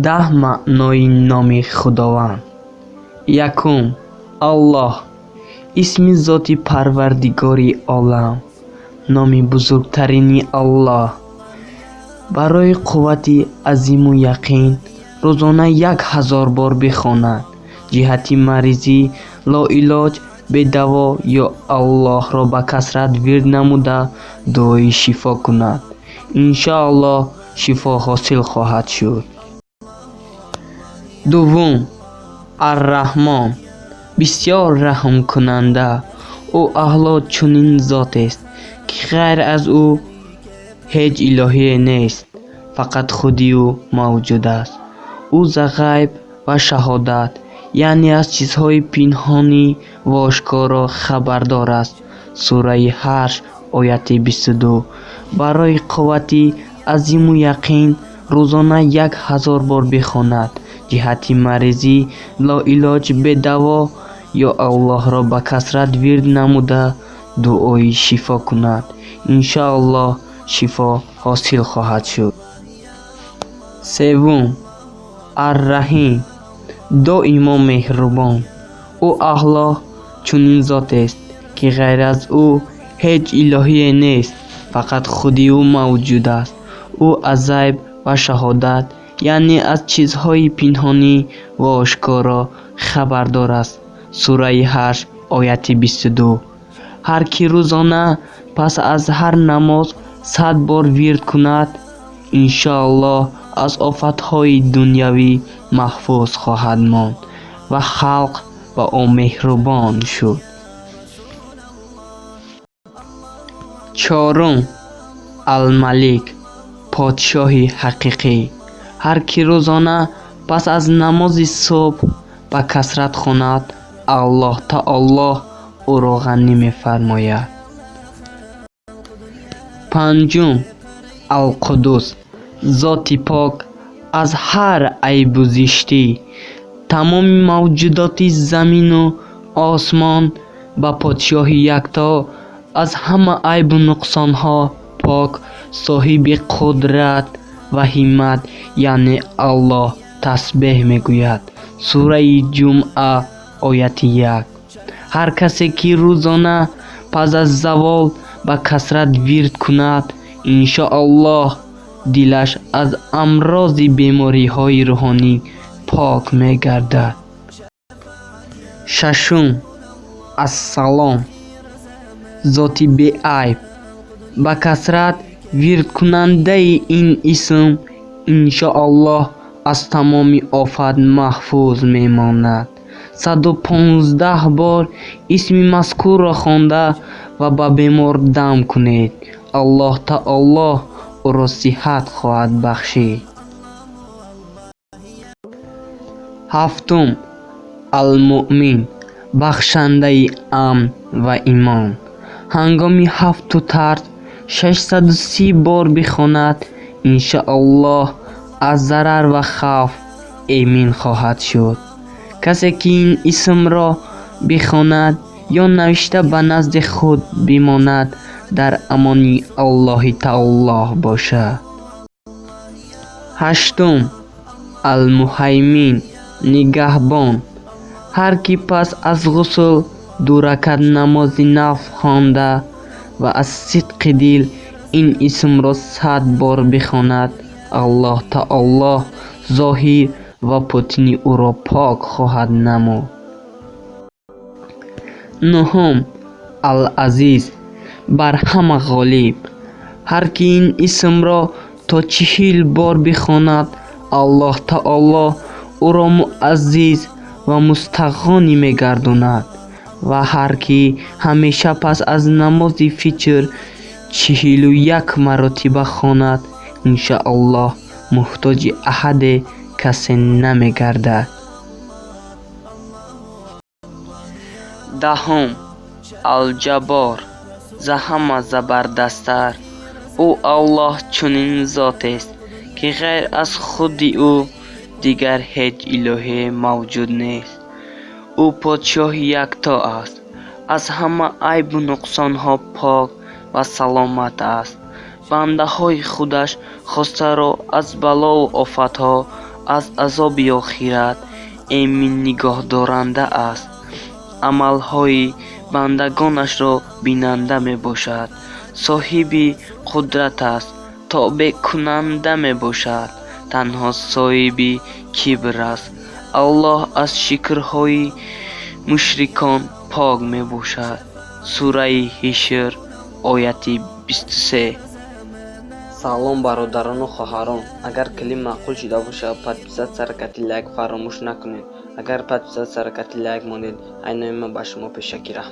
10 معنای نام خداوند. یکم، الله، اسم ذاتی پروردگاری عالم، نام بزرگترین الله. برای قوت عظیم و یقین روزانه 1000 بار بخواند. جهت مریضی لاعلاج بدوا یا الله را به کثرت ورد نموده دعای شفا کند. انشاءالله شفا حاصل خواهد شد. دوم، الرحمن، بسیار رحم کننده. او اعلی چنین ذات است که غیر از او هیچ الهی نیست، فقط خودی او موجود است. او ز غیب و شهادت، یعنی از چیزهای پنهانی و آشکارا خبردار است. سوره حشر آیت 22. برای قوت عظیم و یقین روزانه 1000 بار بخواند. جهت مریضی لاعلاج بدوا یا الله را به کثرت ورد نموده دعای شفا کند. انشاءالله شفا حاصل خواهد شد. سوم، الرحیم، دائما مهربان. او اعلی چنین ذات است که غیر از او هیچ الهی نیست، فقط خودی او موجود است. او از غیب و شهادت، یعنی از چیزهای پنهانی و آشکارا خبردار است. سوره حشر آیت 22. هر کی روزانه پس از هر نماز 100 بار ورد کند، انشاءالله از آفتهای دنیوی محفوظ خواهد ماند و خلق با او مهربان شد. چهارم، الملک، پادشاه حقیقی. هر کی روزانه پس از نماز صبح به کثرت خواند، الله تعالی او را غنی می‌فرماید. پنجم، القدوس، ذات پاک از هر عیب و زشتی. تمام موجودات زمین و آسمان به پادشاه یکتا از همه عیب و نقصانها پاک، صاحب قدرت و همت، یعنی الله تسبیح میگوید. سوره جمعه آیت 1. هر کسی که روزانه پس از زوال به کثرت ورد کند، انشاءالله دلش از امراض بیماری های روحانی پاک میگردد. ششم، السلام، ذاتی بی عیب. به کثرت ورد کننده این اسم انشاءالله از تمام آفت محفوظ میماند. 115 بار اسم مذکور را خوانده و به بیمار دم کنید. الله تعالی او را صحت خواهد بخشید. هفتم، المؤمن، بخشنده امن و ایمان. هنگامی 7 ترس 630 بار بخواند، انشاءالله از ضرر و خوف ایمن خواهد شد. کسی که این اسم را بخواند یا نوشته به نزد خود بماند، در امانی الله تعالی باشد. هشتم، المهیمن، نگهبان. هر کی پس از غسل 2 رکعت نماز نفل خوانده و از صدق دل این اسم را 100 بار بخواند، الله تعالی ظاهر و باطن او را پاک خواهد نمود. نهم، العزیز، بر همه غالب. هر کی این اسم را تا 40 بار بخواند، الله تعالی او را معزز و مستغانی میگرداند. و هر کی همیشه پس از نماز فجر 41 مرتبه خواند، انشاءالله محتاج احد کسی نمیگردد. دهم، الجبار، ز همه زبردستتر. او الله چنین ذات است که غیر از خود او دیگر هیچ الهی موجود نیست. او پادشاه یکتا است، از همه عیب و نقصان ها پاک و سلامت است. бандаҳои худаш хостаро аз балову офатҳо, аз азоби охират эмин нигоҳдоранда аст. амалҳои бандагонашро бинанда мебошад. соҳиби қудрат аст, тобеъкунанда мебошад. танҳо соҳиби кибр аст. аллоҳ аз ширкҳои мушрикон пок мебошад. сураи ҳишр ояти 23. салом бародарону хоҳарон, агар клип маъқул шуда бошад подписатсия ҳаракати лайк фаромӯш накунед. агар подписатсия ҳаракати лайк монед айнои ман ба шумо пешакӣ раҳмат.